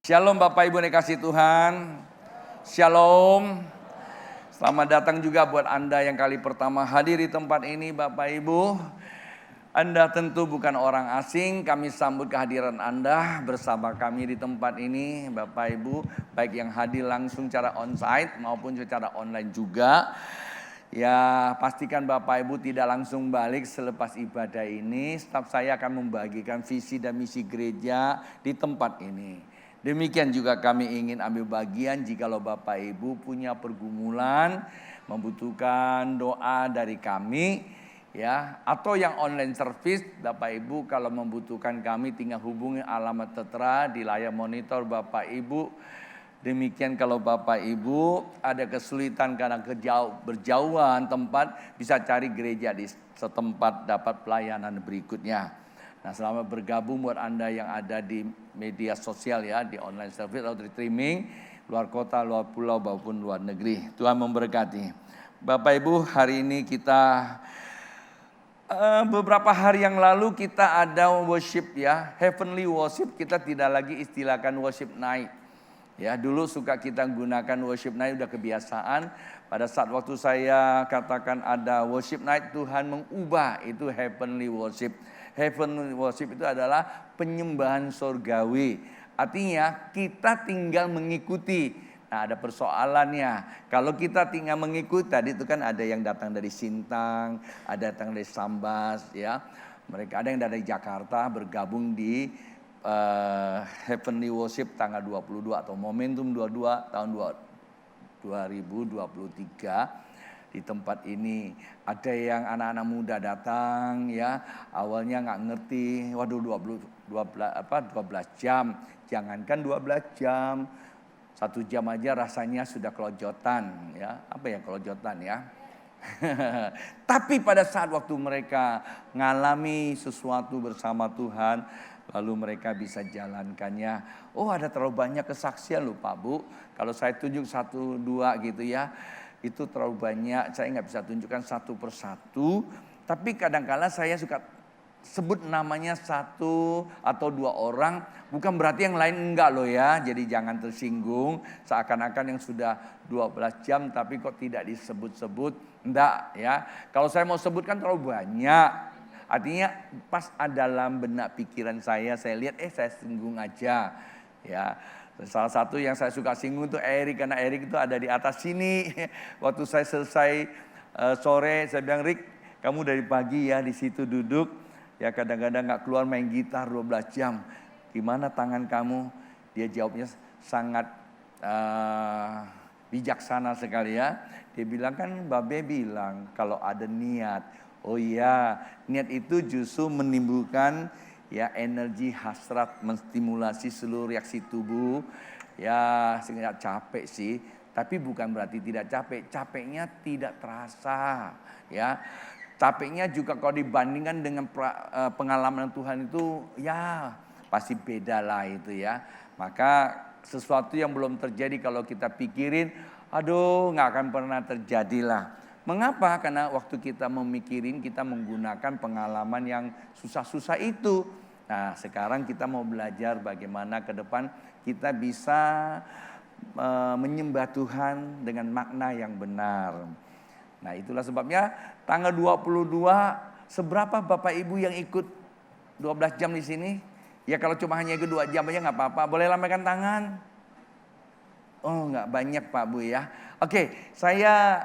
Shalom Bapak Ibu yang dikasihi Tuhan. Shalom. Selamat datang juga buat Anda yang kali pertama hadir di tempat ini Bapak Ibu. Anda tentu bukan orang asing, kami sambut kehadiran Anda bersama kami di tempat ini Bapak Ibu. Baik yang hadir langsung secara onsite maupun secara online juga. Ya, pastikan Bapak Ibu tidak langsung balik selepas ibadah ini. Staf saya akan membagikan visi dan misi gereja di tempat ini. Demikian juga kami ingin ambil bagian jikalau Bapak Ibu punya pergumulan, membutuhkan doa dari kami, ya, atau yang online service, Bapak Ibu kalau membutuhkan kami tinggal hubungi alamat tertera di layar monitor Bapak Ibu. Demikian kalau Bapak Ibu ada kesulitan karena berjauhan tempat, bisa cari gereja di setempat dapat pelayanan berikutnya. Nah, selamat bergabung buat Anda yang ada di media sosial ya, di online service atau di streaming, luar kota, luar pulau maupun luar negeri. Tuhan memberkati. Bapak Ibu, hari ini kita beberapa hari yang lalu kita ada worship ya, heavenly worship. Kita tidak lagi istilahkan worship night. Ya, dulu suka kita gunakan worship night, udah kebiasaan. Pada saat waktu saya katakan ada worship night, Tuhan mengubah itu heavenly worship. Heavenly worship itu adalah penyembahan surgawi. Artinya kita tinggal mengikuti. Nah, ada persoalannya. Kalau kita tinggal mengikuti, tadi itu kan ada yang datang dari Sintang, ada datang dari Sambas ya. Mereka ada yang dari Jakarta bergabung di Heavenly Worship tanggal 22 atau Momentum 22 tahun 2023. Di tempat ini ada yang anak-anak muda datang ya, awalnya nggak ngerti, waduh 12 jam, jangankan 12 jam, 1 jam aja rasanya sudah kelojotan ya, apa ya kelojotan ya. Tapi pada saat waktu mereka ngalami sesuatu bersama Tuhan, lalu mereka bisa jalankannya. Oh, ada terlalu banyak kesaksian loh Pak Bu, kalau saya tunjuk 1, 2 gitu ya, itu terlalu banyak, saya nggak bisa tunjukkan satu persatu. Tapi kadang-kala saya suka sebut namanya 1 atau 2 orang, bukan berarti yang lain enggak loh ya. Jadi jangan tersinggung, seakan-akan yang sudah 12 jam tapi kok tidak disebut-sebut. Enggak ya, kalau saya mau sebutkan terlalu banyak. Artinya pas dalam benak pikiran saya lihat saya singgung aja ya. Salah satu yang saya suka singgung itu Erik, karena Erik itu ada di atas sini. Waktu saya selesai sore, saya bilang, Rik, kamu dari pagi ya di situ duduk. Ya kadang-kadang gak keluar main gitar 12 jam. Gimana tangan kamu? Dia jawabnya sangat bijaksana sekali ya. Dia bilang kan Babe bilang kalau ada niat. Oh iya, niat itu justru menimbulkan ya energi hasrat, menstimulasi seluruh reaksi tubuh. Ya sehingga capek sih, tapi bukan berarti tidak capek. Capeknya tidak terasa ya. Capeknya juga kalau dibandingkan dengan pengalaman Tuhan itu ya pasti beda lah itu ya. Maka sesuatu yang belum terjadi kalau kita pikirin, aduh gak akan pernah terjadi lah. Mengapa? Karena waktu kita memikirin, kita menggunakan pengalaman yang susah-susah itu. Nah, sekarang kita mau belajar bagaimana ke depan kita bisa menyembah Tuhan dengan makna yang benar. Nah, itulah sebabnya tanggal 22, seberapa Bapak Ibu yang ikut 12 jam di sini? Ya kalau cuma hanya ikut 2 jam aja gak apa-apa. Boleh lambaikan tangan? Oh, gak banyak Pak Bu ya. Oke, saya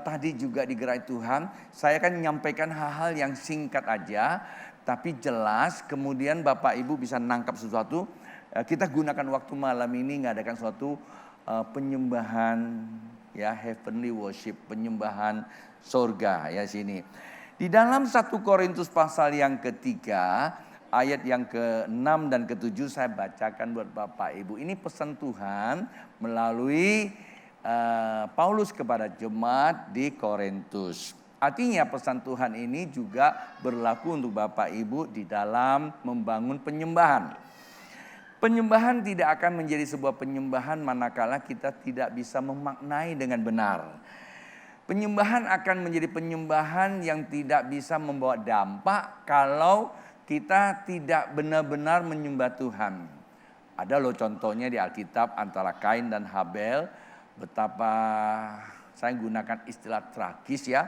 tadi juga digerai Tuhan, saya kan menyampaikan hal-hal yang singkat aja, tapi jelas, kemudian Bapak Ibu bisa nangkap sesuatu. Kita gunakan waktu malam ini ngadakan suatu penyembahan ya, heavenly worship, penyembahan surga ya sini. Di dalam 1 Korintus pasal yang ketiga, ayat yang ke-6 dan ke-7 saya bacakan buat Bapak Ibu. Ini pesan Tuhan melalui Paulus kepada jemaat di Korintus. Artinya pesan Tuhan ini juga berlaku untuk Bapak Ibu di dalam membangun penyembahan. Penyembahan tidak akan menjadi sebuah penyembahan manakala kita tidak bisa memaknai dengan benar. Penyembahan akan menjadi penyembahan yang tidak bisa membawa dampak kalau kita tidak benar-benar menyembah Tuhan. Ada loh contohnya di Alkitab antara Kain dan Habel. Betapa saya gunakan istilah tragis ya.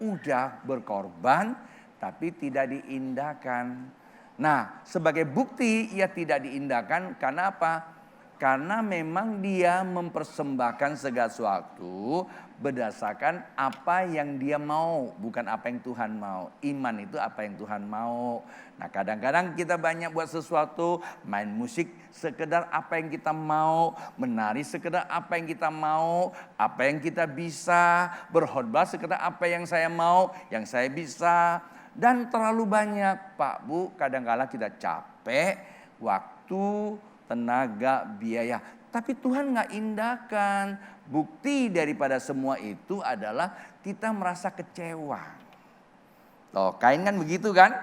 Udah berkorban tapi tidak diindahkan. Nah, sebagai bukti ia tidak diindahkan karena apa? Karena memang dia mempersembahkan segala sesuatu berdasarkan apa yang dia mau, bukan apa yang Tuhan mau. Iman itu apa yang Tuhan mau. Nah, kadang-kadang kita banyak buat sesuatu, main musik sekedar apa yang kita mau, menari sekedar apa yang kita mau, apa yang kita bisa, berkhotbah sekedar apa yang saya mau, yang saya bisa. Dan terlalu banyak, Pak Bu, kadang-kala kita capek, waktu, tenaga, biaya. Tapi Tuhan gak indahkan. Bukti daripada semua itu adalah kita merasa kecewa. Loh, Kain kan begitu kan?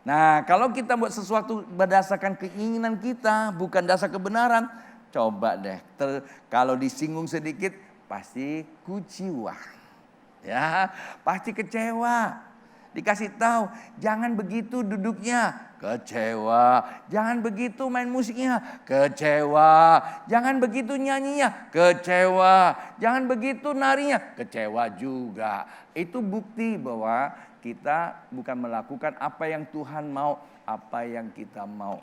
Nah, kalau kita buat sesuatu berdasarkan keinginan kita, bukan dasar kebenaran. Coba deh, kalau disinggung sedikit, pasti kuciwa. Ya, pasti kecewa. Dikasih tahu, jangan begitu duduknya, kecewa. Jangan begitu main musiknya, kecewa. Jangan begitu nyanyinya, kecewa. Jangan begitu narinya, kecewa juga. Itu bukti bahwa kita bukan melakukan apa yang Tuhan mau, apa yang kita mau.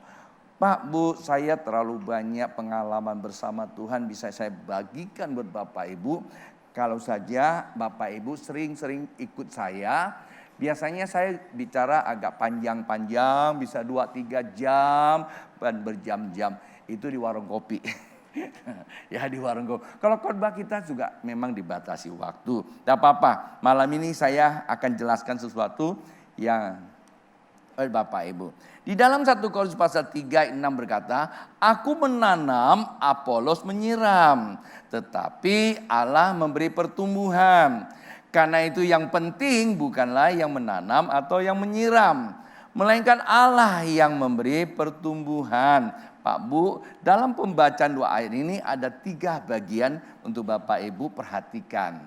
Pak Bu, saya terlalu banyak pengalaman bersama Tuhan bisa saya bagikan buat Bapak Ibu. Kalau saja Bapak Ibu sering-sering ikut saya, biasanya saya bicara agak panjang-panjang, bisa 2-3 jam dan berjam-jam. Itu di warung kopi. Ya di warung kopi. Kalau khotbah kita juga memang dibatasi waktu. Tidak apa-apa, malam ini saya akan jelaskan sesuatu yang Bapak Ibu. Di dalam 1 Korintus pasal 3 ayat 6 berkata, aku menanam, Apolos menyiram, tetapi Allah memberi pertumbuhan. Karena itu yang penting bukanlah yang menanam atau yang menyiram, melainkan Allah yang memberi pertumbuhan. Pak Bu, dalam pembacaan 2 ayat ini ada 3 bagian untuk Bapak Ibu perhatikan.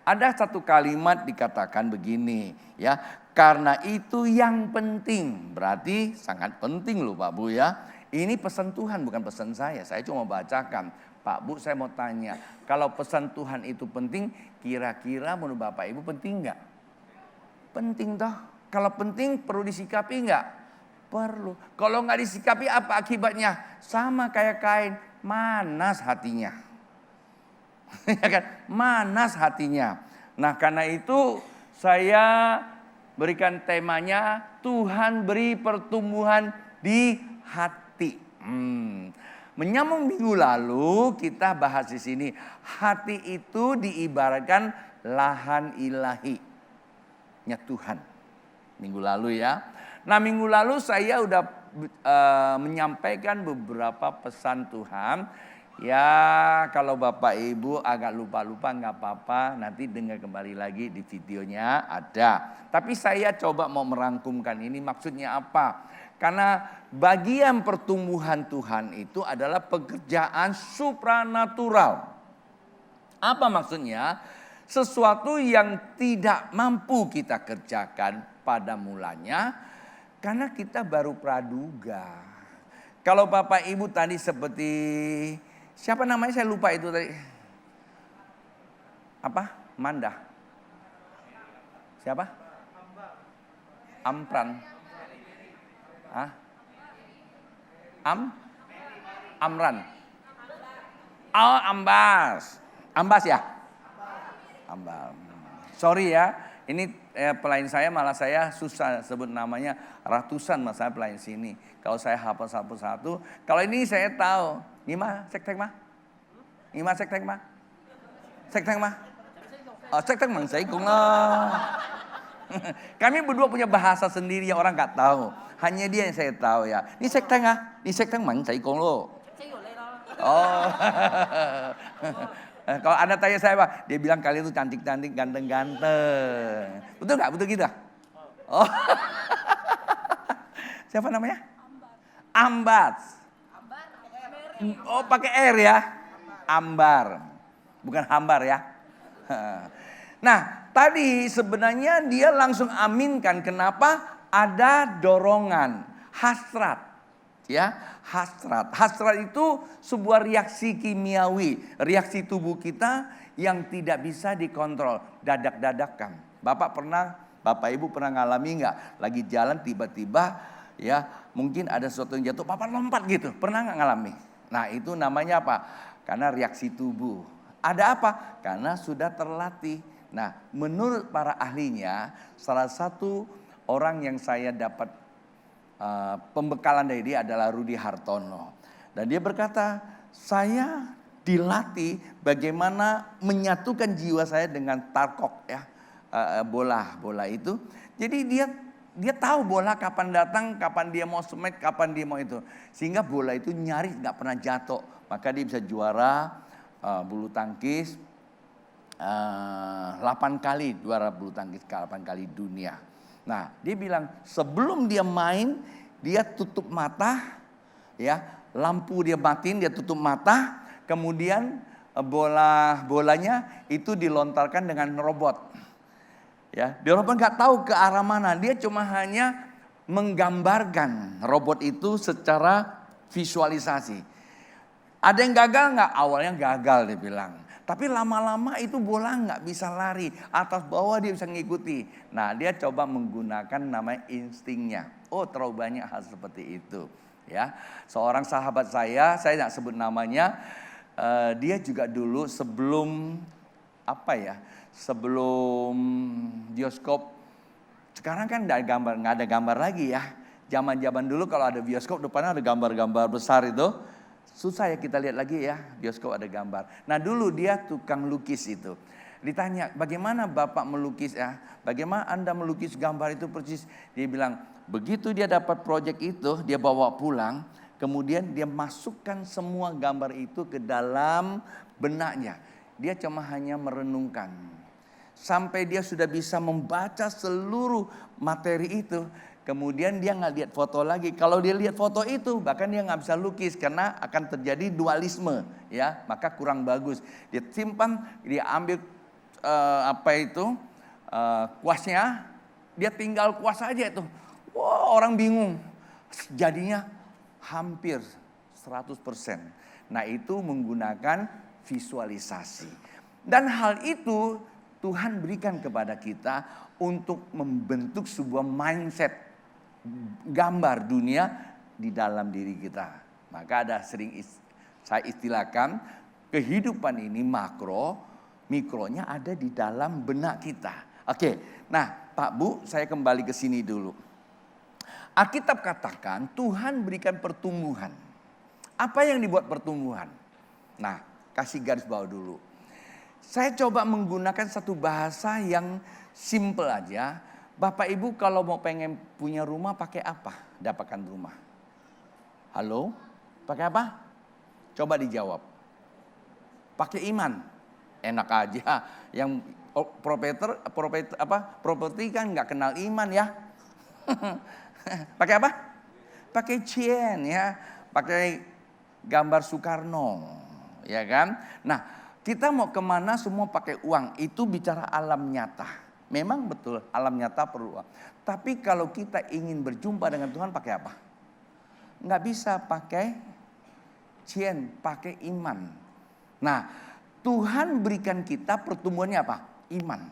Ada satu kalimat dikatakan begini, ya. Karena itu yang penting, berarti sangat penting loh Pak Bu ya. Ini pesan Tuhan bukan pesan saya cuma bacakan. Pak Bu, saya mau tanya, kalau pesan Tuhan itu penting, kira-kira menurut Bapak Ibu penting nggak? Penting toh. Kalau penting perlu disikapi nggak? Perlu. Kalau nggak disikapi apa akibatnya? Sama kayak Kain, manas hatinya. Ya kan? Manas hatinya. Nah, karena itu saya berikan temanya Tuhan beri pertumbuhan di hati. Menyambung minggu lalu kita bahas di sini, hati itu diibaratkan lahan ilahi-nya Tuhan. Minggu lalu ya. Nah, minggu lalu saya udah menyampaikan beberapa pesan Tuhan. Ya, kalau Bapak Ibu agak lupa-lupa nggak apa-apa, nanti dengar kembali lagi di videonya ada. Tapi saya coba mau merangkumkan ini maksudnya apa? Karena bagian pertumbuhan Tuhan itu adalah pekerjaan supranatural. Apa maksudnya? Sesuatu yang tidak mampu kita kerjakan pada mulanya karena kita baru praduga. Kalau Bapak Ibu tadi seperti siapa namanya saya lupa itu tadi. Apa? Manda. Siapa? Ampran. Hah? Amran. Oh, Ambas. Ambas ya? Ambas. Sorry ya. Ini pelayan saya malah saya susah sebut namanya, ratusan masa pelayan sini. Kalau saya hafal satu-satu, kalau ini saya tahu. Ngima sektek mah? Ngima sektek mah? Sektek mah? Oh, sektek mang saya kung Kami berdua punya bahasa sendiri yang orang nggak tahu. Hanya dia yang saya tahu ya. Ini sektek ah? Ini sektek mang saya kung lo. Oh. Kalau Anda tanya saya Pak, dia bilang kalian itu cantik-cantik, ganteng-ganteng. Betul nggak? Betul gitu? Oh. Siapa namanya? Ambas. Oh, pakai R ya? Ambar. Bukan hambar ya. Nah, tadi sebenarnya dia langsung aminkan. Kenapa? Ada dorongan, hasrat. Ya, hasrat. Hasrat itu sebuah reaksi kimiawi, reaksi tubuh kita yang tidak bisa dikontrol, dadak-dadakan. Bapak Ibu pernah ngalami nggak? Lagi jalan tiba-tiba ya mungkin ada sesuatu yang jatuh, Bapak lompat gitu. Pernah nggak ngalami? Nah itu namanya apa? Karena reaksi tubuh. Ada apa? Karena sudah terlatih. Nah menurut para ahlinya, salah satu orang yang saya dapat pembekalan dari dia adalah Rudy Hartono. Dan dia berkata, saya dilatih bagaimana menyatukan jiwa saya dengan tarkok ya, bola itu. Jadi dia tahu bola kapan datang, kapan dia mau smack, kapan dia mau itu. Sehingga bola itu nyaris nggak pernah jatuh. Maka dia bisa juara bulu tangkis 8 kali, juara bulu tangkis 8 kali dunia. Nah, dia bilang sebelum dia main, dia tutup mata, ya, lampu dia matiin, dia tutup mata, kemudian bolanya itu dilontarkan dengan robot. Ya, dia robot nggak tahu ke arah mana, dia cuma hanya menggambarkan robot itu secara visualisasi. Ada yang gagal nggak? Awalnya gagal dia bilang. Tapi lama-lama itu bola nggak bisa lari. Atas bawah dia bisa ngikuti. Nah dia coba menggunakan namanya instingnya. Oh terlalu banyak hal seperti itu. Ya, seorang sahabat saya nggak sebut namanya. Dia juga dulu sebelum sebelum bioskop. Sekarang kan nggak ada gambar lagi ya. Zaman dulu kalau ada bioskop depannya ada gambar-gambar besar itu. Susah ya kita lihat lagi ya, bioskop ada gambar. Nah dulu dia tukang lukis itu. Ditanya, bagaimana Bapak melukis ya? Bagaimana Anda melukis gambar itu persis? Dia bilang, begitu dia dapat proyek itu, dia bawa pulang. Kemudian dia masukkan semua gambar itu ke dalam benaknya. Dia cuma hanya merenungkan. Sampai dia sudah bisa membaca seluruh materi itu. Kemudian dia nggak lihat foto lagi. Kalau dia lihat foto itu, bahkan dia nggak bisa lukis karena akan terjadi dualisme, ya, maka kurang bagus. Dia simpan, dia ambil kuasnya, dia tinggal kuas aja itu. Wah, orang bingung. Jadinya hampir 100%. Nah, itu menggunakan visualisasi. Dan hal itu Tuhan berikan kepada kita untuk membentuk sebuah mindset gambar dunia di dalam diri kita. Maka ada saya istilahkan kehidupan ini makro, mikronya ada di dalam benak kita. Oke, nah Pak Bu saya kembali ke sini dulu. Alkitab katakan Tuhan berikan pertumbuhan. Apa yang dibuat pertumbuhan? Nah kasih garis bawah dulu. Saya coba menggunakan satu bahasa yang simple aja. Bapak Ibu kalau mau pengen punya rumah pakai apa? Dapatkan rumah. Halo? Pakai apa? Coba dijawab. Pakai iman. Enak aja. Yang properti kan nggak kenal iman ya. Pakai apa? Pakai cien ya. Pakai gambar Soekarno. Ya kan? Nah kita mau kemana semua pakai uang. Itu bicara alam nyata. Memang betul alam nyata perlu uang. Tapi kalau kita ingin berjumpa dengan Tuhan pakai apa? Nggak bisa pakai cien, pakai iman. Nah Tuhan berikan kita pertumbuhannya apa? Iman.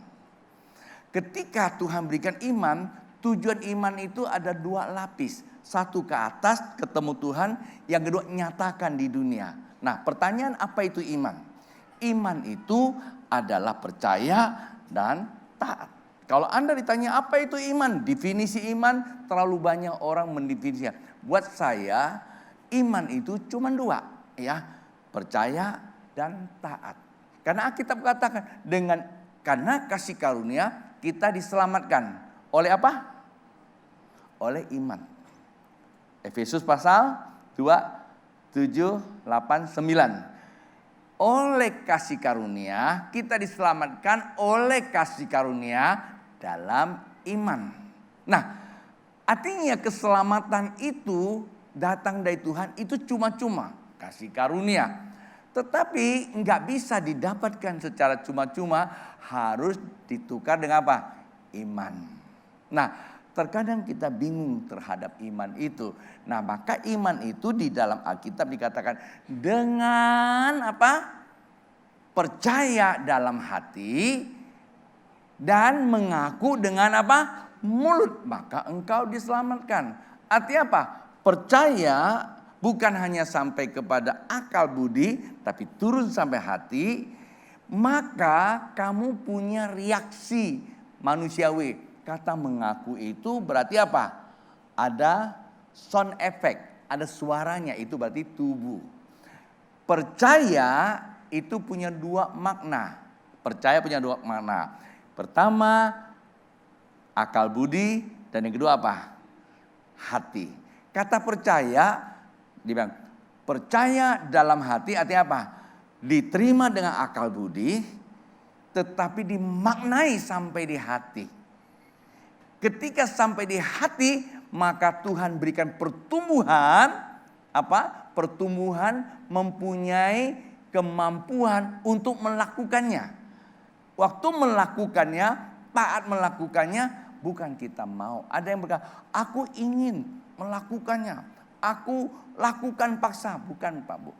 Ketika Tuhan berikan iman, tujuan iman itu ada 2 lapis. Satu ke atas ketemu Tuhan, yang kedua nyatakan di dunia. Nah pertanyaan apa itu iman? Iman itu adalah percaya dan taat. Kalau Anda ditanya apa itu iman, definisi iman terlalu banyak orang mendefinisikan. Buat saya iman itu cuma 2 ya, percaya dan taat. Karena Alkitab katakan karena kasih karunia kita diselamatkan oleh apa? Oleh iman. Efesus pasal 2, 7, 8, 9. Oleh kasih karunia kita diselamatkan oleh kasih karunia dalam iman. Nah, artinya keselamatan itu datang dari Tuhan itu cuma-cuma kasih karunia. Tetapi nggak bisa didapatkan secara cuma-cuma, harus ditukar dengan apa? Iman. Nah, terkadang kita bingung terhadap iman itu. Nah, maka iman itu di dalam Alkitab dikatakan dengan apa? Percaya dalam hati dan mengaku dengan apa? Mulut, maka engkau diselamatkan. Artinya apa? Percaya bukan hanya sampai kepada akal budi, tapi turun sampai hati. Maka kamu punya reaksi manusiawi. Kata mengaku itu berarti apa? Ada sound effect, ada suaranya, itu berarti tubuh. Percaya itu punya dua makna. Percaya punya dua makna. Pertama, akal budi, dan yang kedua apa? Hati. Kata percaya, dibilang percaya dalam hati artinya apa? Diterima dengan akal budi, tetapi dimaknai sampai di hati. Ketika sampai di hati, maka Tuhan berikan pertumbuhan, apa? Pertumbuhan mempunyai kemampuan untuk melakukannya. Waktu melakukannya, taat melakukannya, bukan kita mau. Ada yang berkata, aku ingin melakukannya, aku lakukan paksa. Bukan Pak Bu.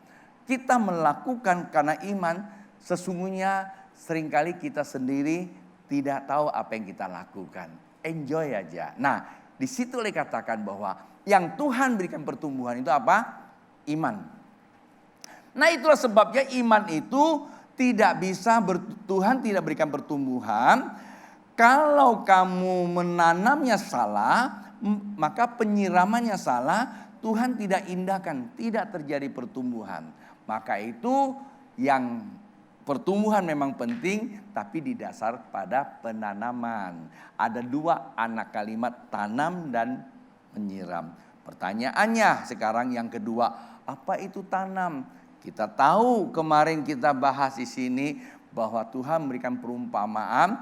Kita melakukan karena iman, sesungguhnya seringkali kita sendiri tidak tahu apa yang kita lakukan. Enjoy aja. Nah, di situ dikatakan bahwa yang Tuhan berikan pertumbuhan itu apa? Iman. Nah, itulah sebabnya iman itu tidak bisa, Tuhan tidak berikan pertumbuhan. Kalau kamu menanamnya salah, maka penyiramannya salah, Tuhan tidak indahkan, tidak terjadi pertumbuhan. Maka itu yang pertumbuhan memang penting, tapi didasar pada penanaman. Ada dua anak kalimat, tanam dan menyiram. Pertanyaannya sekarang yang kedua, apa itu tanam? Kita tahu kemarin kita bahas di sini bahwa Tuhan memberikan perumpamaan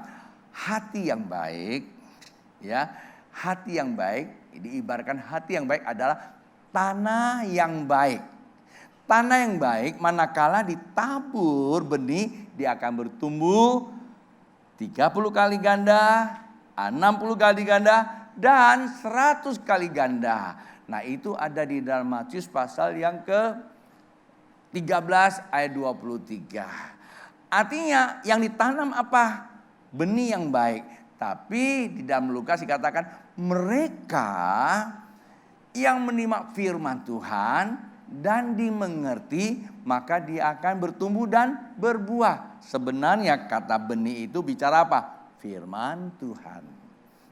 hati yang baik, ya. Hati yang baik, diibaratkan hati yang baik adalah tanah yang baik. Tanah yang baik manakala ditabur benih, dia akan bertumbuh 30 kali ganda, 60 kali ganda, dan 100 kali ganda. Nah, itu ada di dalam Matius pasal yang ke-13 ayat 23. Artinya yang ditanam apa? Benih yang baik. Tapi di dalam Lukas dikatakan mereka yang menyimak firman Tuhan dan dimengerti, maka dia akan bertumbuh dan berbuah. Sebenarnya kata benih itu bicara apa? Firman Tuhan.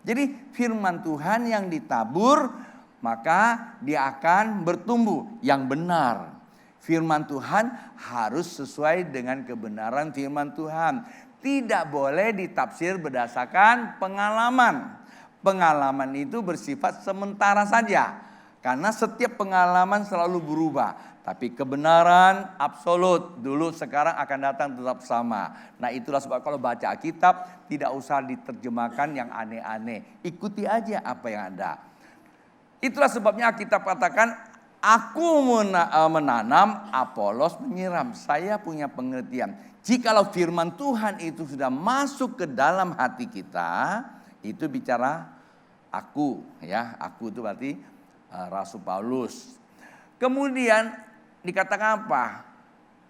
Jadi firman Tuhan yang ditabur, maka dia akan bertumbuh yang benar. Firman Tuhan harus sesuai dengan kebenaran firman Tuhan. Tidak boleh ditafsir berdasarkan pengalaman. Pengalaman itu bersifat sementara saja. Karena setiap pengalaman selalu berubah. Tapi kebenaran absolut dulu, sekarang, akan datang tetap sama. Nah, itulah sebab kalau baca Alkitab tidak usah diterjemahkan yang aneh-aneh. Ikuti aja apa yang ada. Itulah sebabnya Alkitab katakan, aku menanam, Apolos menyiram. Saya punya pengertian. Jikalau firman Tuhan itu sudah masuk ke dalam hati kita, itu bicara aku, ya. Aku itu berarti Rasul Paulus. Kemudian dikatakan apa?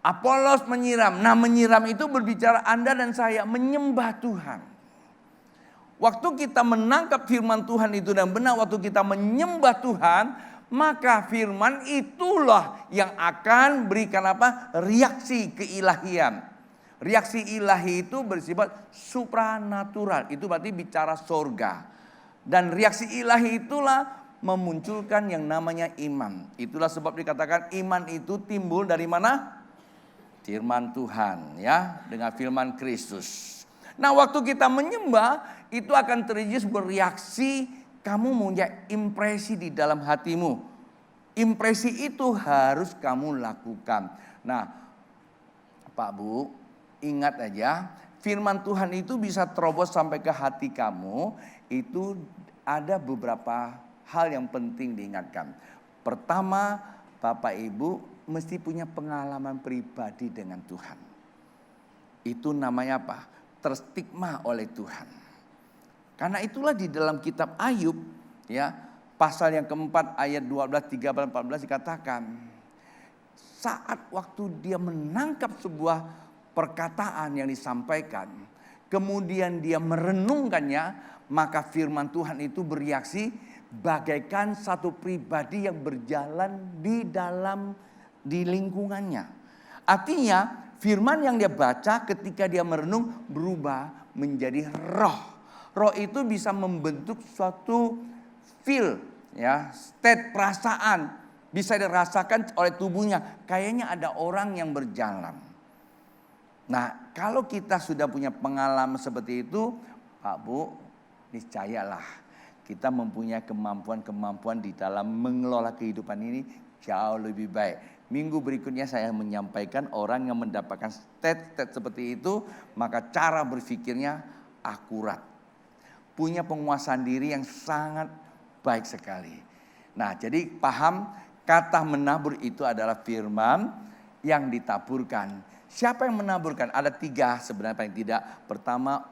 Apolos menyiram. Nah, menyiram itu berbicara Anda dan saya menyembah Tuhan. Waktu kita menangkap firman Tuhan itu dan benar, waktu kita menyembah Tuhan, maka firman itulah yang akan berikan apa? Reaksi keilahian. Reaksi ilahi itu bersifat supranatural. Itu berarti bicara sorga. Dan reaksi ilahi itulah memunculkan yang namanya iman. Itulah sebab dikatakan iman itu timbul dari mana? Firman Tuhan, ya, dengan firman Kristus. Nah, waktu kita menyembah, itu akan terjadi bereaksi, kamu punya impresi di dalam hatimu. Impresi itu harus kamu lakukan. Nah, Pak Bu, ingat aja, firman Tuhan itu bisa terobos sampai ke hati kamu. Itu ada beberapa hal yang penting diingatkan. Pertama, Bapak Ibu mesti punya pengalaman pribadi dengan Tuhan. Itu namanya apa? Terstigma oleh Tuhan. Karena itulah di dalam kitab Ayub, ya, pasal yang keempat ayat 12, 13, 14 dikatakan, saat waktu dia menangkap sebuah perkataan yang disampaikan, kemudian dia merenungkannya, maka firman Tuhan itu bereaksi bagaikan satu pribadi yang berjalan di lingkungannya. Artinya firman yang dia baca ketika dia merenung berubah menjadi roh. Roh itu bisa membentuk suatu feel, ya, state perasaan, bisa dirasakan oleh tubuhnya. Kayaknya ada orang yang berjalan. Nah, kalau kita sudah punya pengalaman seperti itu, Pak Bu, niscayalah kita mempunyai kemampuan-kemampuan di dalam mengelola kehidupan ini jauh lebih baik. Minggu berikutnya saya menyampaikan orang yang mendapatkan state seperti itu, maka cara berpikirnya akurat. Punya penguasaan diri yang sangat baik sekali. Nah, jadi paham kata menabur itu adalah firman yang ditaburkan. Siapa yang menaburkan? Ada 3 sebenarnya paling tidak. Pertama,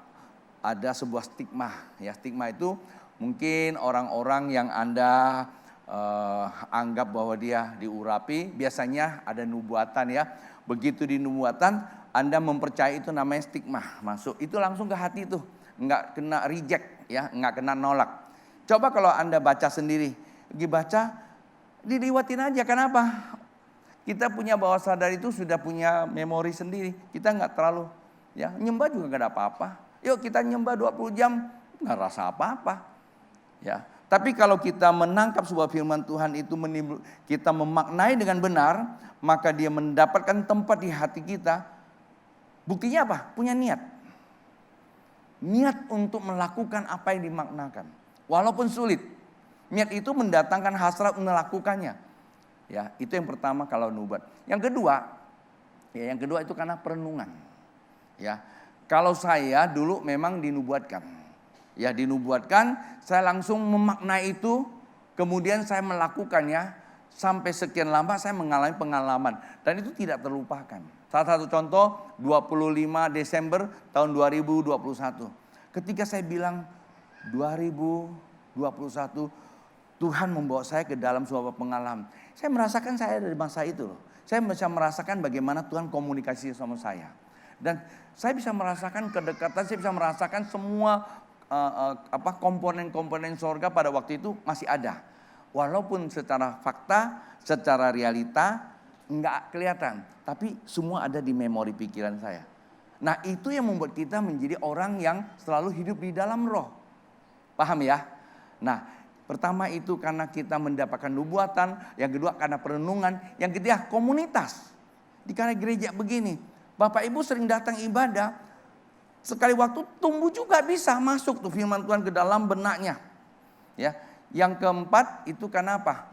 ada sebuah stigma. Ya, stigma itu mungkin orang-orang yang Anda anggap bahwa dia diurapi. Biasanya ada nubuatan, ya. Begitu di nubuatan Anda mempercayai itu namanya stigma. Masuk itu langsung ke hati itu. Enggak kena reject, ya, enggak kena nolak. Coba kalau Anda baca sendiri, lagi baca, diliwatin aja. Kenapa? Kita punya bawah sadar itu sudah punya memori sendiri. Kita enggak terlalu, ya, nyembah juga enggak ada apa-apa. Yuk kita nyembah 20 jam, enggak rasa apa-apa. Ya, tapi kalau kita menangkap sebuah firman Tuhan itu kita memaknai dengan benar, maka dia mendapatkan tempat di hati kita. Buktinya apa? Punya niat. Niat untuk melakukan apa yang dimaknakan. Walaupun sulit. Niat itu mendatangkan hasrat melakukannya. Ya, itu yang pertama kalau nubuat. Yang kedua itu karena perenungan. Ya. Kalau saya dulu memang dinubuatkan. Ya, dinubuatkan, saya langsung memaknai itu, kemudian saya melakukannya sampai sekian lama saya mengalami pengalaman dan itu tidak terlupakan. Salah satu contoh 25 Desember tahun 2021. Ketika saya bilang 2021 Tuhan membawa saya ke dalam sebuah pengalaman. Saya merasakan saya dari masa itu loh. Saya bisa merasakan bagaimana Tuhan komunikasi sama saya. Dan saya bisa merasakan kedekatan, saya bisa merasakan semua komponen-komponen sorga pada waktu itu masih ada. Walaupun secara fakta, secara realita enggak kelihatan. Tapi semua ada di memori pikiran saya. Nah, itu yang membuat kita menjadi orang yang selalu hidup di dalam roh. Paham ya? Nah, pertama itu karena kita mendapatkan nubuatan. Yang kedua karena perenungan. Yang ketiga komunitas. Di karena gereja begini. Bapak Ibu sering datang ibadah. Sekali waktu tumbuh juga bisa masuk tuh firman Tuhan ke dalam benaknya. Ya. Yang keempat itu karena apa?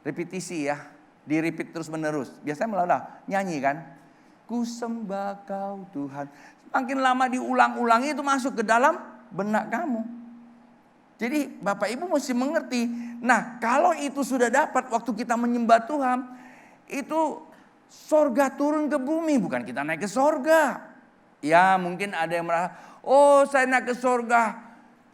Repetisi ya. Di-repeat terus menerus. Biasanya melalui nyanyi kan. Ku sembah kau Tuhan. Makin lama diulang-ulangi itu masuk ke dalam benak kamu. Jadi Bapak Ibu mesti mengerti. Nah kalau itu sudah dapat waktu kita menyembah Tuhan. Itu sorga turun ke bumi. Bukan kita naik ke sorga. Ya mungkin ada yang merasa. Oh saya naik ke sorga.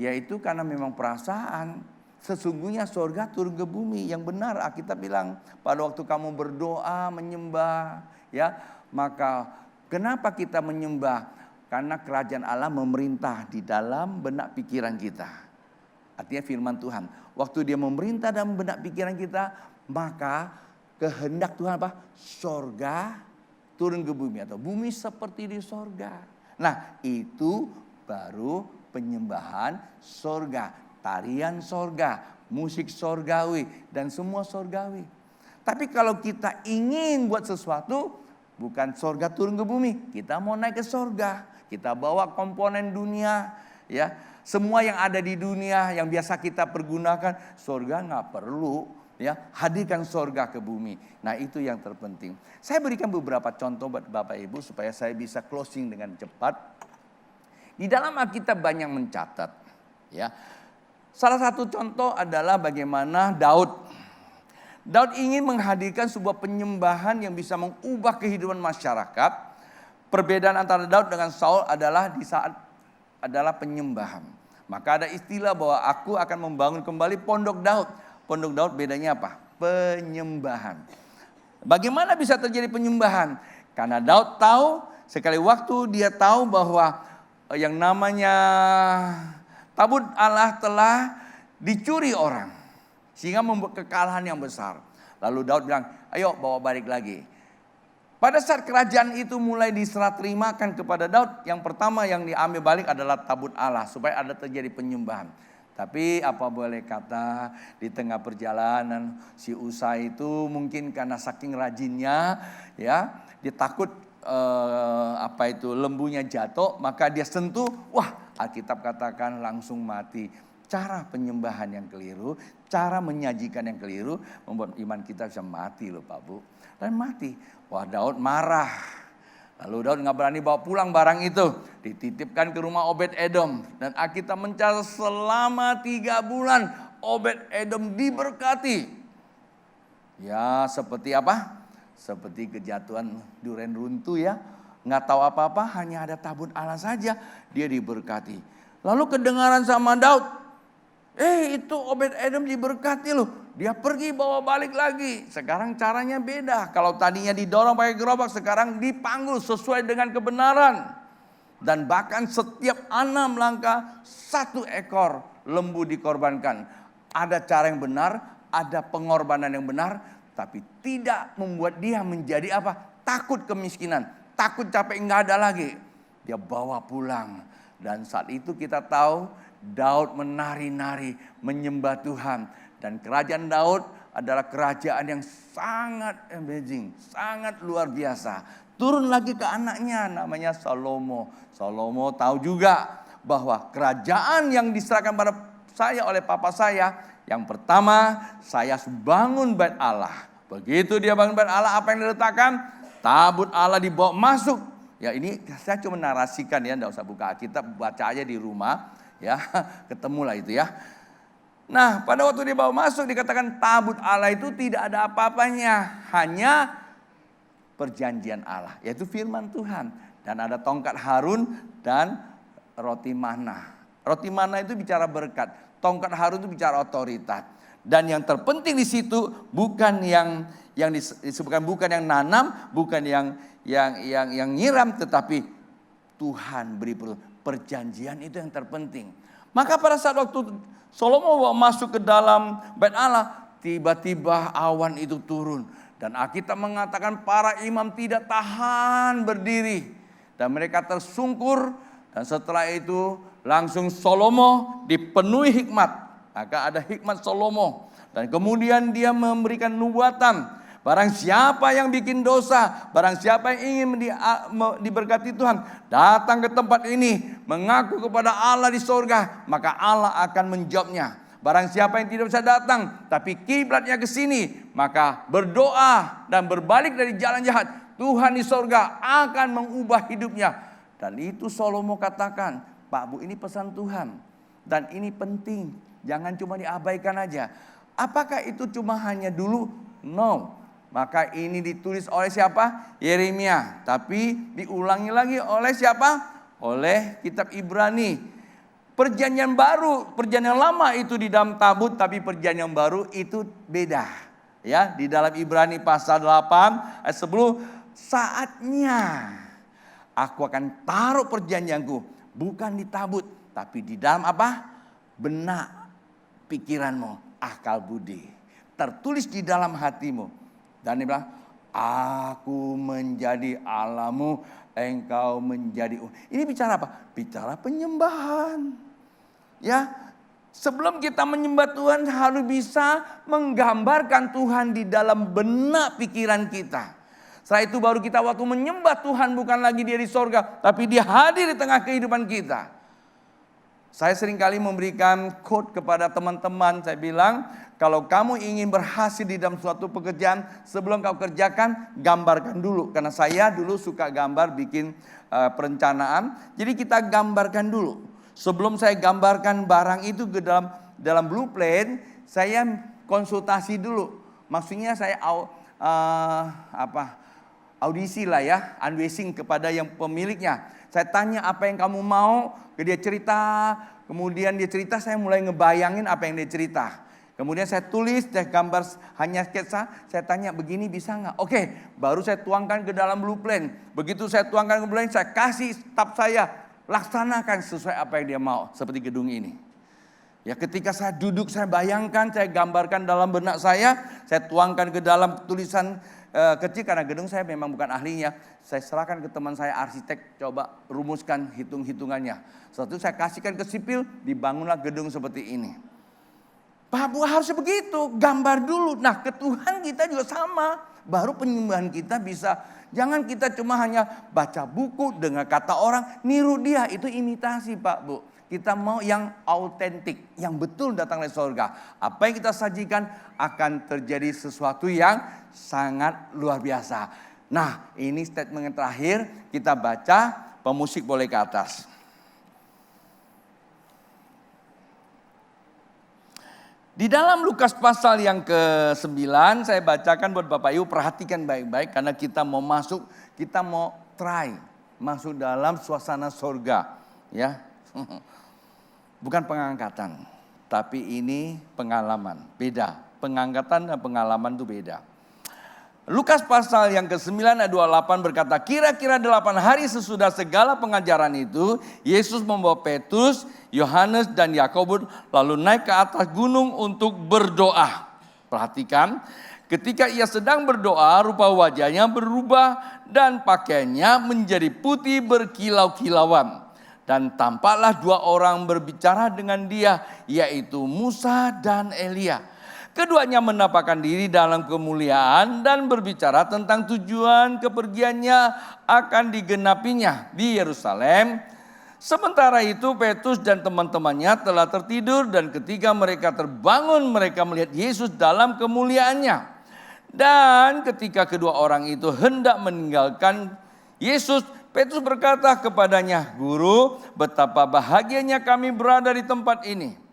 Ya itu karena memang perasaan. Sesungguhnya sorga turun ke bumi. Yang benar Alkitab bilang. Pada waktu kamu berdoa menyembah. Ya maka kenapa kita menyembah? Karena kerajaan Allah memerintah di dalam benak pikiran kita. Artinya firman Tuhan. Waktu dia memerintah dalam benak pikiran kita. Maka kehendak Tuhan apa? Sorga turun ke bumi. Atau bumi seperti di sorga. Nah itu baru penyembahan sorga. Tarian sorga. Musik sorgawi. Dan semua sorgawi. Tapi kalau kita ingin buat sesuatu. Bukan sorga turun ke bumi. Kita mau naik ke sorga. Kita bawa komponen dunia. Ya, semua yang ada di dunia yang biasa kita pergunakan. Sorga gak perlu. Ya, hadirkan sorga ke bumi. Nah itu yang terpenting. Saya berikan beberapa contoh buat Bapak Ibu. Supaya saya bisa closing dengan cepat. Di dalam Alkitab banyak mencatat. Ya, salah satu contoh adalah bagaimana Daud ingin menghadirkan sebuah penyembahan yang bisa mengubah kehidupan masyarakat. Perbedaan antara Daud dengan Saul adalah di saat adalah penyembahan. Maka ada istilah bahwa aku akan membangun kembali pondok Daud. Pondok Daud bedanya apa? Penyembahan. Bagaimana bisa terjadi penyembahan? Karena Daud tahu, sekali waktu dia tahu bahwa yang namanya tabut Allah telah dicuri orang. Sehingga membuat kekalahan yang besar. Lalu Daud bilang, ayo bawa balik lagi. Pada saat kerajaan itu mulai diserah terimakan kepada Daud, yang pertama yang diambil balik adalah tabut Allah supaya ada terjadi penyembahan. Tapi apa boleh kata, di tengah perjalanan si Usai itu mungkin karena saking rajinnya, ya, dia takut lembunya jatuh, maka dia sentuh, wah, Alkitab katakan langsung mati. Cara penyembahan yang keliru, cara menyajikan yang keliru membuat iman kita bisa mati loh Pak Bu. Dan mati. Wah, Daud marah. Lalu Daud nggak berani bawa pulang barang itu. Dititipkan ke rumah Obed-Edom. Dan Alkitab mencatat selama 3 bulan Obed-Edom diberkati. Ya seperti apa? Seperti kejatuhan duren runtuh ya. Nggak tahu apa-apa, hanya ada tabut Allah saja. Dia diberkati. Lalu kedengaran sama Daud. Itu Obed-Edom diberkati loh. Dia pergi bawa balik lagi. Sekarang caranya beda. Kalau tadinya didorong pakai gerobak, sekarang dipanggul sesuai dengan kebenaran. Dan bahkan setiap 6 langkah 1 ekor lembu dikorbankan. Ada cara yang benar, ada pengorbanan yang benar, tapi tidak membuat dia menjadi apa? Takut kemiskinan, takut capek nggak ada lagi. Dia bawa pulang. Dan saat itu kita tahu Daud menari-nari menyembah Tuhan. Dan kerajaan Daud adalah kerajaan yang sangat amazing, sangat luar biasa. Turun lagi ke anaknya namanya Salomo. Salomo tahu juga bahwa kerajaan yang diserahkan pada saya oleh papa saya, yang pertama saya bangun bait Allah. Begitu dia bangun bait Allah, apa yang diletakkan? Tabut Allah dibawa masuk. Ya ini saya cuma narasikan ya, enggak usah buka Alkitab, baca aja di rumah ya, ketemulah itu ya. Nah, pada waktu dia bawa masuk dikatakan tabut Allah itu tidak ada apa-apanya, hanya perjanjian Allah, yaitu firman Tuhan. Dan ada tongkat Harun dan roti mana. Roti mana itu bicara berkat, tongkat Harun itu bicara otoritas. Dan yang terpenting di situ bukan yang disebutkan, bukan yang nanam, bukan yang nyiram, tetapi Tuhan beri perjanjian itu yang terpenting. Maka pada saat waktu Salomo masuk ke dalam bait Allah, tiba-tiba awan itu turun. Dan Alkitab mengatakan para imam tidak tahan berdiri. Dan mereka tersungkur. Dan setelah itu langsung Salomo dipenuhi hikmat. Maka ada hikmat Salomo. Dan kemudian dia memberikan nubuatan. Barang siapa yang bikin dosa, barang siapa yang ingin diberkati Tuhan, datang ke tempat ini, mengaku kepada Allah di sorga, maka Allah akan menjawabnya. Barang siapa yang tidak bisa datang, tapi kiblatnya ke sini, maka berdoa dan berbalik dari jalan jahat, Tuhan di sorga akan mengubah hidupnya. Dan itu Salomo katakan, Pak Bu, ini pesan Tuhan. Dan ini penting, jangan cuma diabaikan aja. Apakah itu cuma hanya dulu? No. Maka ini ditulis oleh siapa? Yeremia. Tapi diulangi lagi oleh siapa? Oleh kitab Ibrani. Perjanjian baru, perjanjian lama itu di dalam tabut, tapi perjanjian baru itu beda. Ya, di dalam Ibrani pasal 8 ayat 10, saatnya aku akan taruh perjanjianku bukan di tabut, tapi di dalam apa? Benak pikiranmu, akal budi. Tertulis di dalam hatimu. Dan dia bilang, aku menjadi Allahmu, engkau menjadi. Ini bicara apa? Bicara penyembahan. Ya, sebelum kita menyembah Tuhan harus bisa menggambarkan Tuhan di dalam benak pikiran kita. Setelah itu baru kita waktu menyembah Tuhan bukan lagi dia di sorga, tapi dia hadir di tengah kehidupan kita. Saya seringkali memberikan quote kepada teman-teman. Saya bilang, kalau kamu ingin berhasil di dalam suatu pekerjaan, sebelum kau kerjakan, gambarkan dulu. Karena saya dulu suka gambar, bikin perencanaan. Jadi kita gambarkan dulu. Sebelum saya gambarkan barang itu ke dalam blueprint, saya konsultasi dulu. Maksudnya saya audisi lah ya, unwasing kepada yang pemiliknya. Saya tanya apa yang kamu mau, dia cerita, kemudian dia cerita, saya mulai ngebayangin apa yang dia cerita. Kemudian saya tulis, saya gambar hanya sketsa, saya tanya begini bisa nggak? Oke, baru saya tuangkan ke dalam blueprint. Begitu saya tuangkan ke blueprint, saya kasih staf saya, laksanakan sesuai apa yang dia mau, seperti gedung ini. Ya, ketika saya duduk, saya bayangkan, saya gambarkan dalam benak saya tuangkan ke dalam tulisan kecil karena gedung saya memang bukan ahlinya. Saya serahkan ke teman saya arsitek, coba rumuskan hitung-hitungannya. Setelah itu saya kasihkan ke sipil, dibangunlah gedung seperti ini. Pak Bu harus begitu, gambar dulu. Nah ke Tuhan kita juga sama, baru penyembahan kita bisa. Jangan kita cuma hanya baca buku, dengar kata orang, niru dia, itu imitasi Pak Bu. Kita mau yang autentik, yang betul datang dari surga. Apa yang kita sajikan akan terjadi sesuatu yang sangat luar biasa. Nah ini statement yang terakhir, kita baca, pemusik boleh ke atas. Di dalam Lukas pasal yang ke-9 saya bacakan buat Bapak Ibu, perhatikan baik-baik karena kita mau masuk, kita mau try masuk dalam suasana surga, ya. Bukan pengangkatan, tapi ini pengalaman, beda. Pengangkatan dan pengalaman itu beda. Lukas pasal yang ke-9 ayat 28 berkata, kira-kira 8 hari sesudah segala pengajaran itu, Yesus membawa Petrus, Yohanes dan Yakobus lalu naik ke atas gunung untuk berdoa. Perhatikan, ketika ia sedang berdoa, rupa wajahnya berubah dan pakaiannya menjadi putih berkilau-kilauan. Dan tampaklah 2 orang berbicara dengan dia, yaitu Musa dan Elia. Keduanya menampakkan diri dalam kemuliaan dan berbicara tentang tujuan kepergiannya akan digenapinya di Yerusalem. Sementara itu Petrus dan teman-temannya telah tertidur dan ketika mereka terbangun mereka melihat Yesus dalam kemuliaannya. Dan ketika kedua orang itu hendak meninggalkan Yesus, Petrus berkata kepadanya, Guru, betapa bahagianya kami berada di tempat ini.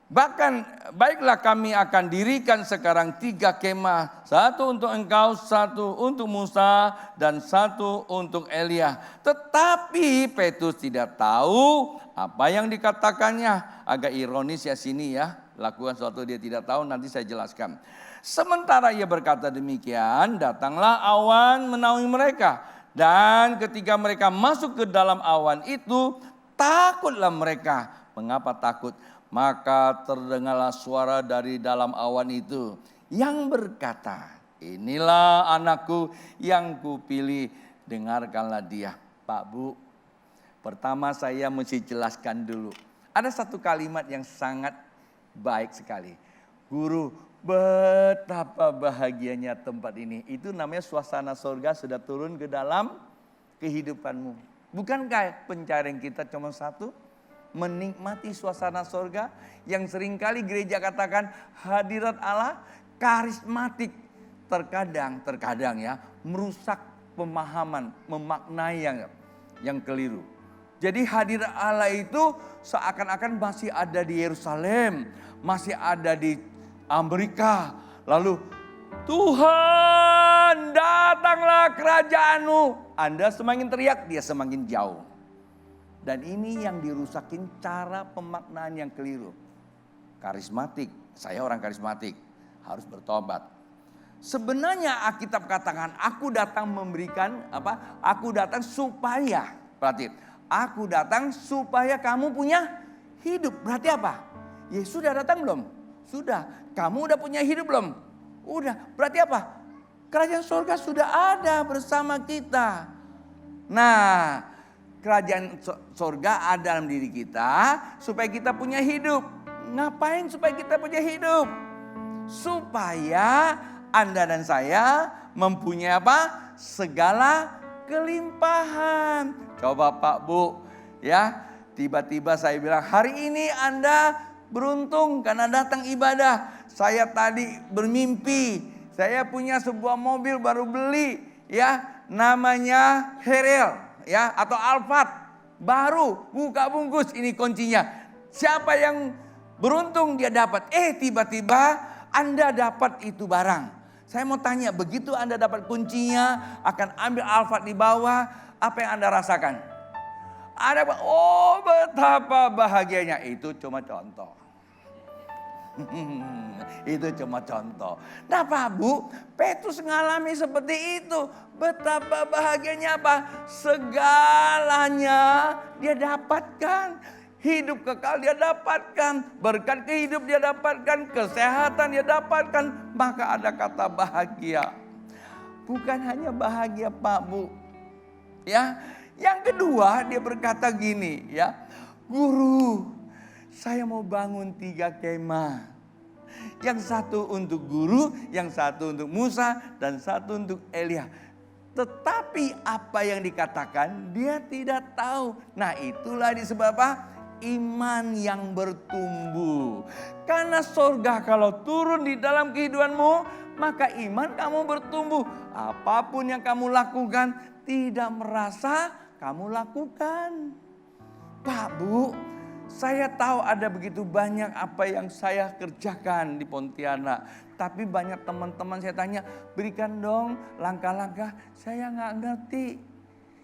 Bahkan baiklah kami akan dirikan sekarang 3 kemah. 1 untuk engkau, 1 untuk Musa dan 1 untuk Elia. Tetapi Petrus tidak tahu apa yang dikatakannya. Agak ironis ya sini ya. Lakukan sesuatu dia tidak tahu, nanti saya jelaskan. Sementara ia berkata demikian, datanglah awan menaungi mereka. Dan ketika mereka masuk ke dalam awan itu, takutlah mereka. Mengapa takut? Maka terdengarlah suara dari dalam awan itu yang berkata, inilah anakku yang kupilih, dengarkanlah dia. Pak Bu, pertama saya mesti jelaskan dulu. Ada satu kalimat yang sangat baik sekali. Guru, betapa bahagianya tempat ini. Itu namanya suasana surga sudah turun ke dalam kehidupanmu. Bukankah pencarian kita cuma satu? Menikmati suasana surga yang seringkali gereja katakan hadirat Allah karismatik. Terkadang ya merusak pemahaman, memaknai yang keliru. Jadi hadirat Allah itu seakan-akan masih ada di Yerusalem, masih ada di Amerika. Lalu Tuhan datanglah kerajaanmu. Anda semakin teriak, dia semakin jauh. Dan ini yang dirusakin cara pemaknaan yang keliru. Karismatik, saya orang karismatik, harus bertobat. Sebenarnya Alkitab katakan, aku datang memberikan apa? Aku datang supaya, berarti aku datang supaya kamu punya hidup. Berarti apa? Yesus sudah datang belum? Sudah. Kamu udah punya hidup belum? Udah. Berarti apa? Kerajaan surga sudah ada bersama kita. Nah, kerajaan surga ada dalam diri kita supaya kita punya hidup. Ngapain supaya kita punya hidup? Supaya Anda dan saya mempunyai apa? Segala kelimpahan. Coba Pak Bu, ya, tiba-tiba saya bilang hari ini Anda beruntung karena datang ibadah. Saya tadi bermimpi, saya punya sebuah mobil baru beli, ya, namanya Herel. Ya, atau Alphard baru buka bungkus, ini kuncinya. Siapa yang beruntung dia dapat. Tiba-tiba Anda dapat itu barang. Saya mau tanya, begitu Anda dapat kuncinya, akan ambil Alphard di bawah, apa yang Anda rasakan? Ada, oh betapa bahagianya. Itu cuma contoh. Itu cuma contoh. Nah Pak Bu, Petrus mengalami seperti itu. Betapa bahagianya apa? Segalanya dia dapatkan. Hidup kekal dia dapatkan. Berkat kehidup dia dapatkan. Kesehatan dia dapatkan. Maka ada kata bahagia. Bukan hanya bahagia Pak Bu. Ya, yang kedua dia berkata gini ya. Guru, saya mau bangun 3 kemah. Yang satu untuk guru, yang satu untuk Musa, dan satu untuk Elia. Tetapi apa yang dikatakan dia tidak tahu. Nah itulah disebab apa? Iman yang bertumbuh. Karena surga kalau turun di dalam kehidupanmu, maka iman kamu bertumbuh. Apapun yang kamu lakukan, tidak merasa kamu lakukan. Pak Bu, saya tahu ada begitu banyak apa yang saya kerjakan di Pontianak. Tapi banyak teman-teman saya tanya, berikan dong langkah-langkah. Saya nggak ngerti.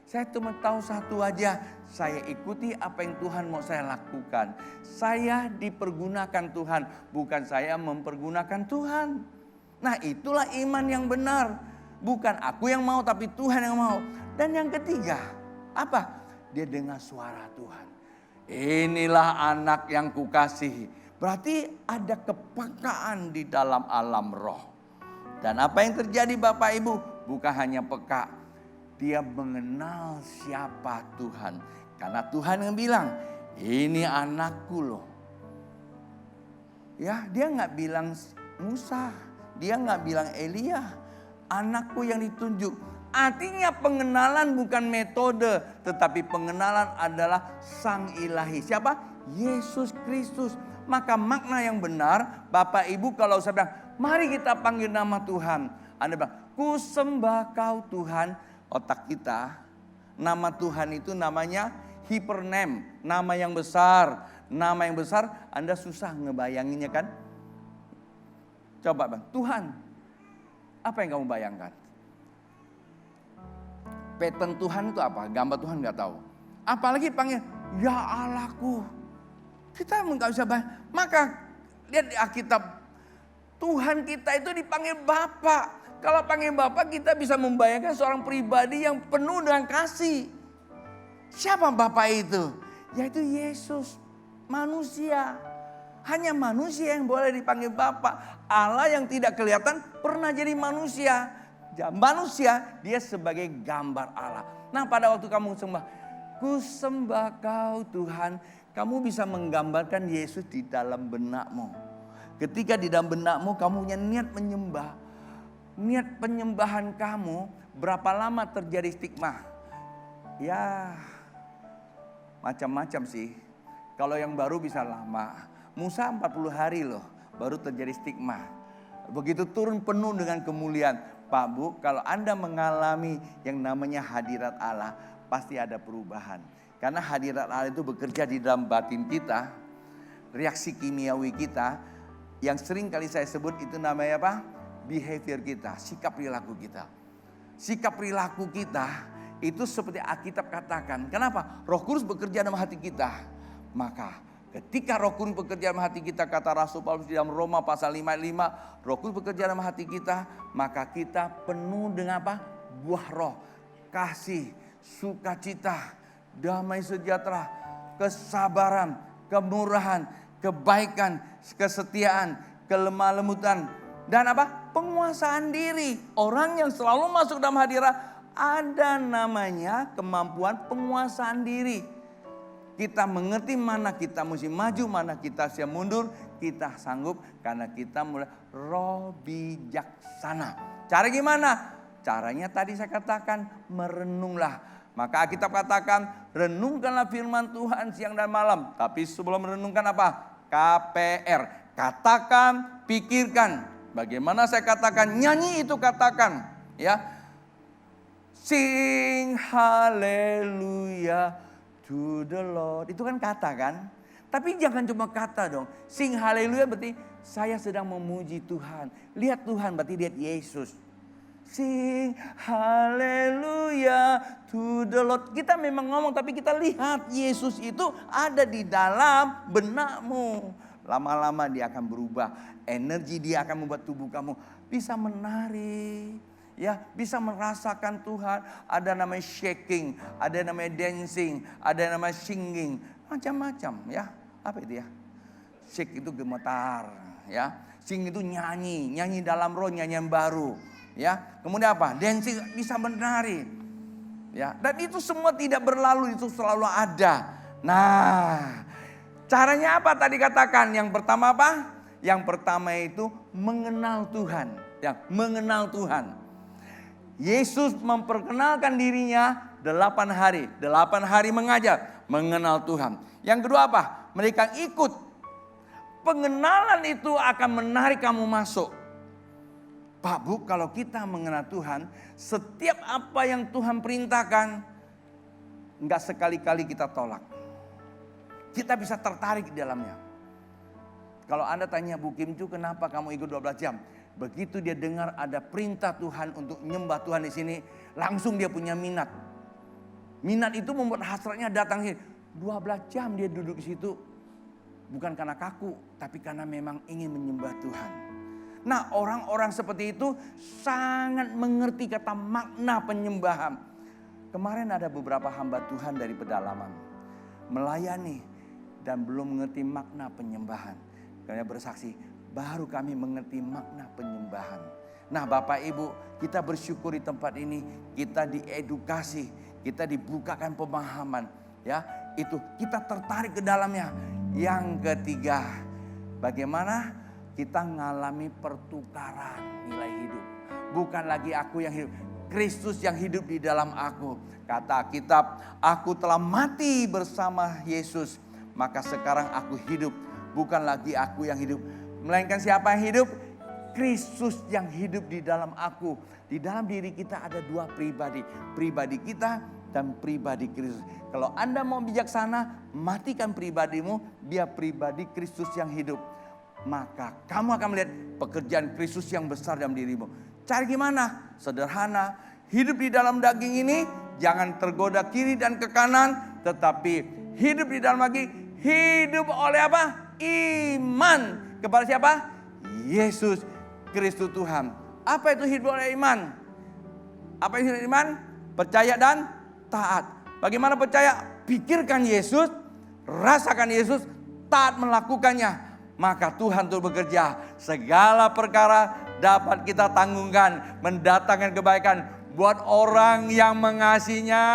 Saya cuma tahu satu aja. Saya ikuti apa yang Tuhan mau saya lakukan. Saya dipergunakan Tuhan, bukan saya mempergunakan Tuhan. Nah itulah iman yang benar. Bukan aku yang mau, tapi Tuhan yang mau. Dan yang ketiga, apa? Dia dengar suara Tuhan. Inilah anak yang kukasihi. Berarti ada kepekaan di dalam alam roh. Dan apa yang terjadi Bapak Ibu? Bukan hanya peka. Dia mengenal siapa Tuhan. Karena Tuhan yang bilang, ini anakku loh. Ya, dia gak bilang Musa. Dia gak bilang Elia. Anakku yang ditunjuk. Artinya pengenalan bukan metode, tetapi pengenalan adalah Sang Ilahi. Siapa? Yesus Kristus. Maka makna yang benar, Bapak Ibu kalau saya bilang, mari kita panggil nama Tuhan. Anda bilang, ku sembah kau Tuhan. Otak kita, nama Tuhan itu namanya hypernem, nama yang besar. Nama yang besar, Anda susah ngebayanginnya kan? Coba Bang, Tuhan. Apa yang kamu bayangkan? Pattern Tuhan itu apa? Gambar Tuhan nggak tahu. Apalagi panggil, ya Allahku. Kita nggak bisa bayang. Maka lihat di Alkitab, Tuhan kita itu dipanggil Bapa. Kalau panggil Bapa kita bisa membayangkan seorang pribadi yang penuh dengan kasih. Siapa Bapa itu? Yaitu Yesus, manusia. Hanya manusia yang boleh dipanggil Bapa. Allah yang tidak kelihatan pernah jadi manusia. Manusia dia sebagai gambar Allah. Nah pada waktu kamu sembah, ku sembah kau Tuhan. Kamu bisa menggambarkan Yesus di dalam benakmu. Ketika di dalam benakmu kamu punya niat menyembah. Niat penyembahan kamu berapa lama terjadi stigma? Ya macam-macam sih. Kalau yang baru bisa lama. Musa 40 hari loh baru terjadi stigma. Begitu turun penuh dengan kemuliaan. Pak Bu, kalau Anda mengalami yang namanya hadirat Allah, pasti ada perubahan. Karena hadirat Allah itu bekerja di dalam batin kita, reaksi kimiawi kita, yang sering kali saya sebut itu namanya apa? Behavior kita, sikap perilaku kita. Sikap perilaku kita itu seperti Alkitab katakan. Kenapa? Roh Kudus bekerja dalam hati kita. Maka ketika Roh Kudus bekerja dalam hati kita, kata Rasul Paulus di dalam Roma pasal 5 ayat 5, Roh Kudus bekerja dalam hati kita, maka kita penuh dengan apa? Buah roh, kasih, sukacita, damai sejahtera, kesabaran, kemurahan, kebaikan, kesetiaan, kelemah lembutan, dan apa? Penguasaan diri. Orang yang selalu masuk dalam hadirat ada namanya kemampuan penguasaan diri. Kita mengerti mana kita mesti maju, mana kita siap mundur. Kita sanggup karena kita mulai roh bijaksana. Cara gimana? Caranya tadi saya katakan merenunglah. Maka Alkitab katakan renungkanlah firman Tuhan siang dan malam. Tapi sebelum merenungkan apa? KPR. Katakan, pikirkan. Bagaimana saya katakan? Nyanyi itu katakan. Ya. Sing haleluya to the Lord. Itu kan kata kan. Tapi jangan cuma kata dong. Sing haleluya berarti saya sedang memuji Tuhan. Lihat Tuhan berarti lihat Yesus. Sing haleluya to the Lord. Kita memang ngomong tapi kita lihat Yesus itu ada di dalam benakmu. Lama-lama dia akan berubah. Energi dia akan membuat tubuh kamu bisa menari. Ya, bisa merasakan Tuhan. Ada namanya shaking, ada namanya dancing, ada namanya singing. Macam-macam ya. Apa itu ya? Shake itu gemetar. Ya, sing itu nyanyi dalam roh, nyanyian baru. Ya, kemudian apa? Dancing bisa menari. Ya, dan itu semua tidak berlalu, itu selalu ada. Nah, caranya apa tadi katakan? Yang pertama apa? Yang pertama itu mengenal Tuhan. Ya, mengenal Tuhan. Yesus memperkenalkan dirinya 8 hari. 8 hari mengajar, mengenal Tuhan. Yang kedua apa? Mereka ikut. Pengenalan itu akan menarik kamu masuk. Pak Bu, kalau kita mengenal Tuhan, setiap apa yang Tuhan perintahkan, enggak sekali-kali kita tolak. Kita bisa tertarik di dalamnya. Kalau Anda tanya Bu Kim Chu, kenapa kamu ikut 12 jam? Begitu dia dengar ada perintah Tuhan untuk nyembah Tuhan di sini, langsung dia punya minat. Minat itu membuat hasratnya datang sini. 12 jam dia duduk di situ. Bukan karena kaku, tapi karena memang ingin menyembah Tuhan. Nah, orang-orang seperti itu sangat mengerti kata makna penyembahan. Kemarin ada beberapa hamba Tuhan dari pedalaman melayani dan belum mengerti makna penyembahan. Karena bersaksi, baru kami mengerti makna penyembahan. Nah, Bapak Ibu, kita bersyukur di tempat ini, kita diedukasi, kita dibukakan pemahaman, ya. Itu kita tertarik ke dalamnya. Yang ketiga, bagaimana kita mengalami pertukaran nilai hidup. Bukan lagi aku yang hidup, Kristus yang hidup di dalam aku. Kata kitab, aku telah mati bersama Yesus, maka sekarang aku hidup. Bukan lagi aku yang hidup, melainkan siapa yang hidup? Kristus yang hidup di dalam aku. Di dalam diri kita ada dua pribadi. Pribadi kita dan pribadi Kristus. Kalau Anda mau bijaksana, matikan pribadimu, biar pribadi Kristus yang hidup. Maka kamu akan melihat pekerjaan Kristus yang besar dalam dirimu. Cari gimana? Sederhana. Hidup di dalam daging ini, jangan tergoda kiri dan ke kanan. Tetapi hidup di dalam lagi, hidup oleh apa? Iman. Kepada siapa? Yesus Kristus Tuhan. Apa itu hidup oleh iman? Apa itu iman? Percaya dan taat. Bagaimana percaya? Pikirkan Yesus, rasakan Yesus, taat melakukannya. Maka Tuhan turut bekerja. Segala perkara dapat kita tanggungkan. Mendatangkan kebaikan buat orang yang mengasihinya.